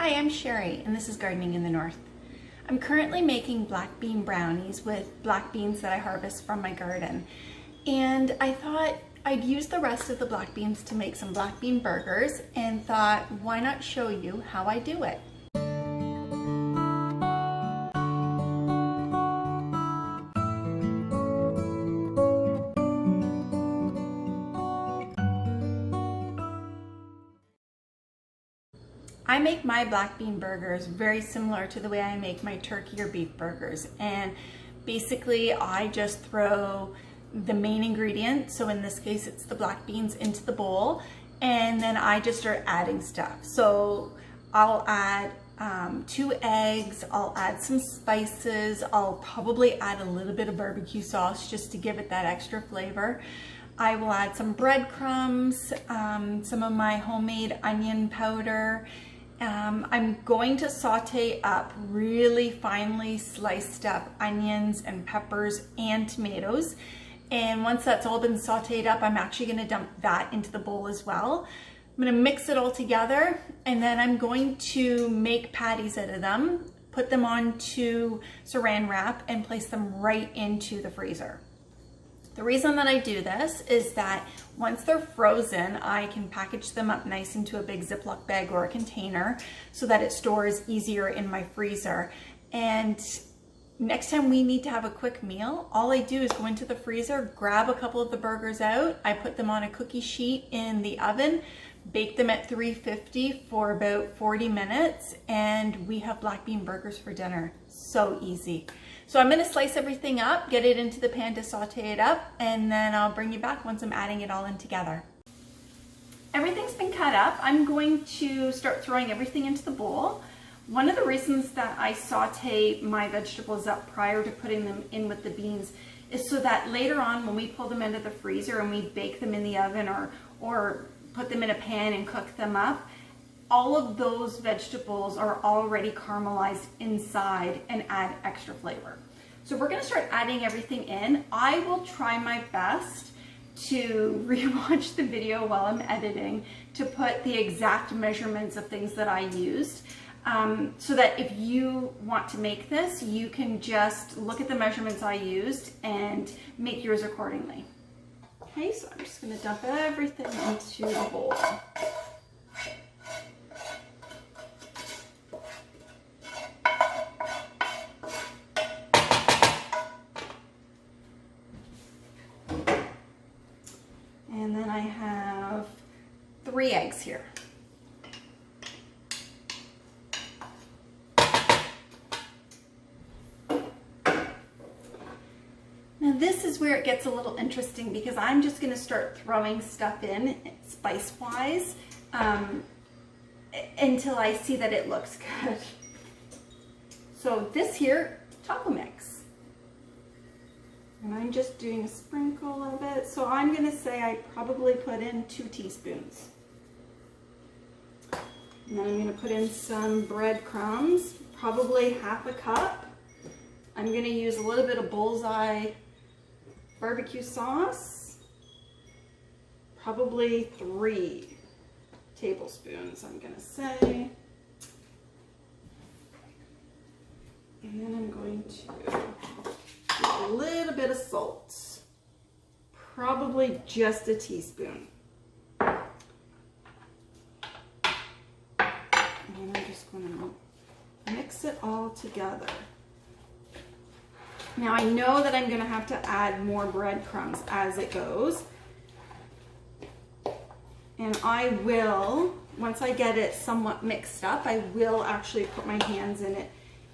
Hi, I'm Sherry, and this is Gardening in the North. I'm currently making black bean brownies with black beans that I harvest from my garden. And I thought I'd use the rest of the black beans to make some black bean burgers and thought, why not show you how I do it? I make my black bean burgers very similar to the way I make my turkey or beef burgers. And basically I just throw the main ingredient, so in this case it's the black beans, into the bowl, and then I just start adding stuff. So I'll add 2 eggs, I'll add some spices, I'll probably add a little bit of barbecue sauce just to give it that extra flavor. I will add some breadcrumbs, some of my homemade onion powder. I'm going to saute up really finely sliced up onions and peppers and tomatoes. And once that's all been sauteed up, I'm actually going to dump that into the bowl as well. I'm going to mix it all together, and then I'm going to make patties out of them, put them onto saran wrap, and place them right into the freezer. The reason that I do this is that once they're frozen, I can package them up nice into a big Ziploc bag or a container so that it stores easier in my freezer. And next time we need to have a quick meal, all I do is go into the freezer, grab a couple of the burgers out, I put them on a cookie sheet in the oven, bake them at 350 for about 40 minutes, and we have black bean burgers for dinner. So easy. So I'm going to slice everything up, get it into the pan to saute it up, and then I'll bring you back once I'm adding it all in together. Everything's been cut up. I'm going to start throwing everything into the bowl. One of the reasons that I saute my vegetables up prior to putting them in with the beans is so that later on when we pull them into the freezer and we bake them in the oven or put them in a pan and cook them up, all of those vegetables are already caramelized inside and add extra flavor. So we're going to start adding everything in. I will try my best to rewatch the video while I'm editing to put the exact measurements of things that I used, so that if you want to make this, you can just look at the measurements I used and make yours accordingly. Okay, so I'm just going to dump everything into the bowl. And then I have 3 eggs here. Now this is where it gets a little interesting because I'm just going to start throwing stuff in spice-wise until I see that it looks good. So this here, taco mix. And I'm just doing a sprinkle a little bit. So I'm going to say I probably put in 2 teaspoons. And then I'm going to put in some breadcrumbs, probably half a cup. I'm going to use a little bit of Bullseye barbecue sauce, probably 3 tablespoons, I'm going to say. And then I'm going to a little bit of salt, probably just a teaspoon. And I'm just going to mix it all together. Now I know that I'm going to have to add more breadcrumbs as it goes. And I will, once I get it somewhat mixed up, I will actually put my hands in it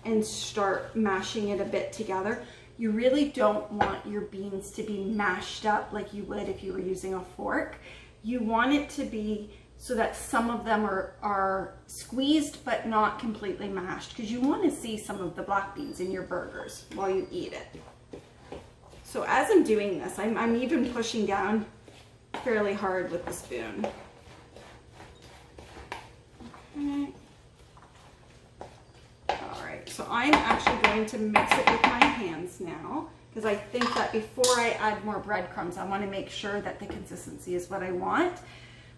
and start mashing it a bit together. You really don't want your beans to be mashed up like you would if you were using a fork. You want it to be so that some of them are squeezed but not completely mashed, because you want to see some of the black beans in your burgers while you eat it. So as I'm doing this, I'm even pushing down fairly hard with the spoon. Okay. So I'm actually going to mix it with my hands now, because I think that before I add more breadcrumbs, I want to make sure that the consistency is what I want.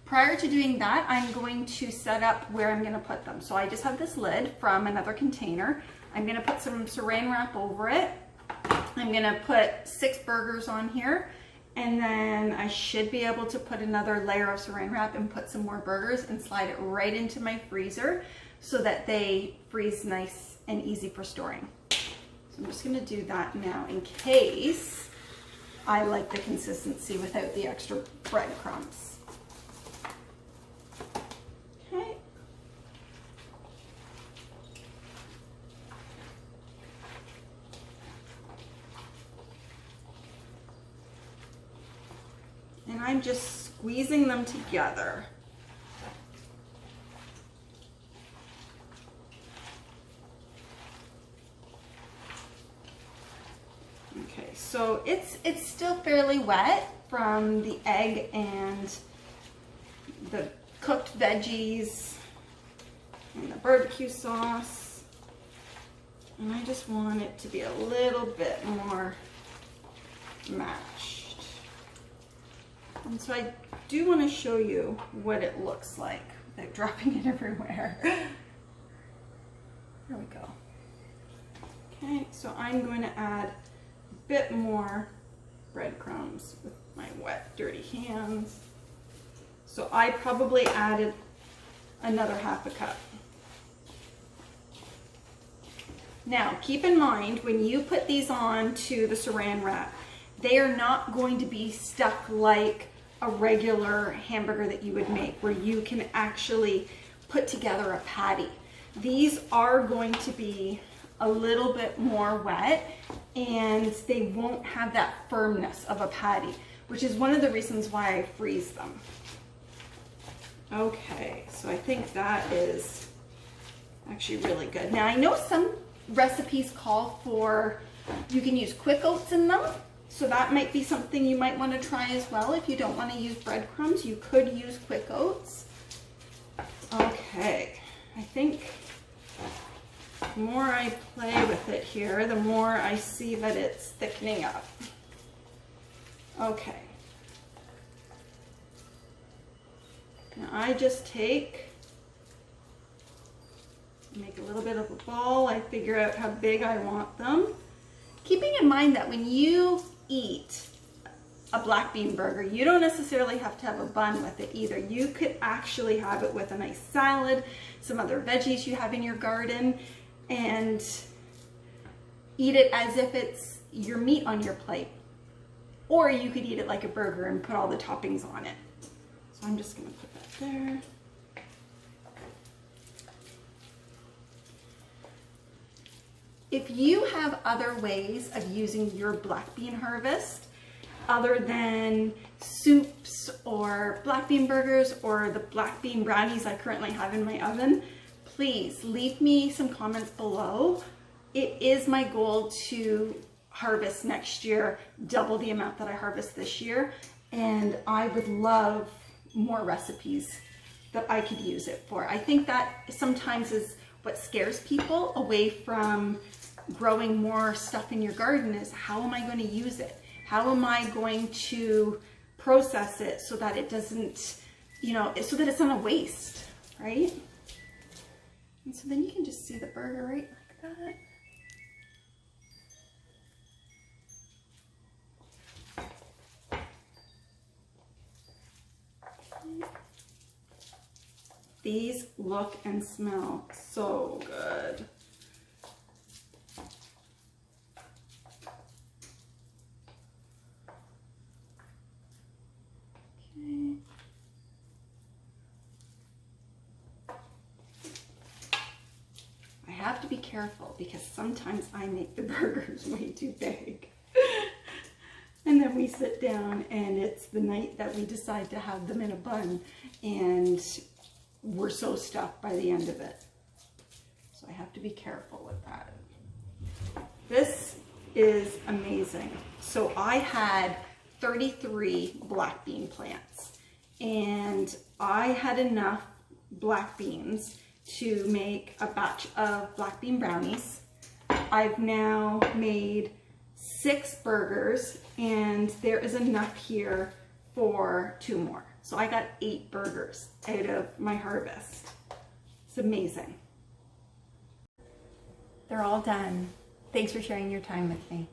Prior to doing that, I'm going to set up where I'm going to put them. So I just have this lid from another container. I'm going to put some saran wrap over it. I'm going to put 6 burgers on here, and then I should be able to put another layer of saran wrap and put some more burgers and slide it right into my freezer so that they freeze nice and easy for storing. So I'm just going to do that now in case I like the consistency without the extra breadcrumbs. Okay. And I'm just squeezing them together. Okay, so it's still fairly wet from the egg and the cooked veggies and the barbecue sauce. And I just want it to be a little bit more mashed. And so I do want to show you what it looks like without dropping it everywhere. There we go. Okay, so I'm going to add a bit more breadcrumbs with my wet, dirty hands. So I probably added another ½ cup. Now, keep in mind, when you put these on to the saran wrap, they are not going to be stuck like a regular hamburger that you would make, where you can actually put together a patty. These are going to be a little bit more wet, and they won't have that firmness of a patty, which is one of the reasons why I freeze them. Okay, so I think that is actually really good. Now I know some recipes call for, you can use quick oats in them, so that might be something you might want to try as well. If you don't want to use breadcrumbs, you could use quick oats. Okay, I think the more I play with it here, the more I see that it's thickening up. Okay. Now I just make a little bit of a ball. I figure out how big I want them. Keeping in mind that when you eat a black bean burger, you don't necessarily have to have a bun with it either. You could actually have it with a nice salad, some other veggies you have in your garden, and eat it as if it's your meat on your plate. Or you could eat it like a burger and put all the toppings on it. So I'm just gonna put that there. If you have other ways of using your black bean harvest, other than soups or black bean burgers or the black bean brownies I currently have in my oven, please leave me some comments below. It is my goal to harvest next year double the amount that I harvest this year, and I would love more recipes that I could use it for. I think that sometimes is what scares people away from growing more stuff in your garden, is how am I going to use it? How am I going to process it so that it doesn't, you know, so that it's not a waste, right? And so then you can just see the burger right like that. These look and smell so good. Okay. I have to be careful because sometimes I make the burgers way too big. And then we sit down and it's the night that we decide to have them in a bun, and we're so stuffed by the end of it. So I have to be careful with that. This is amazing. So I had 33 black bean plants, and I had enough black beans to make a batch of black bean brownies. I've now made 6 burgers, and there is enough here for 2 more. So I got 8 burgers out of my harvest. It's amazing. They're all done. Thanks for sharing your time with me.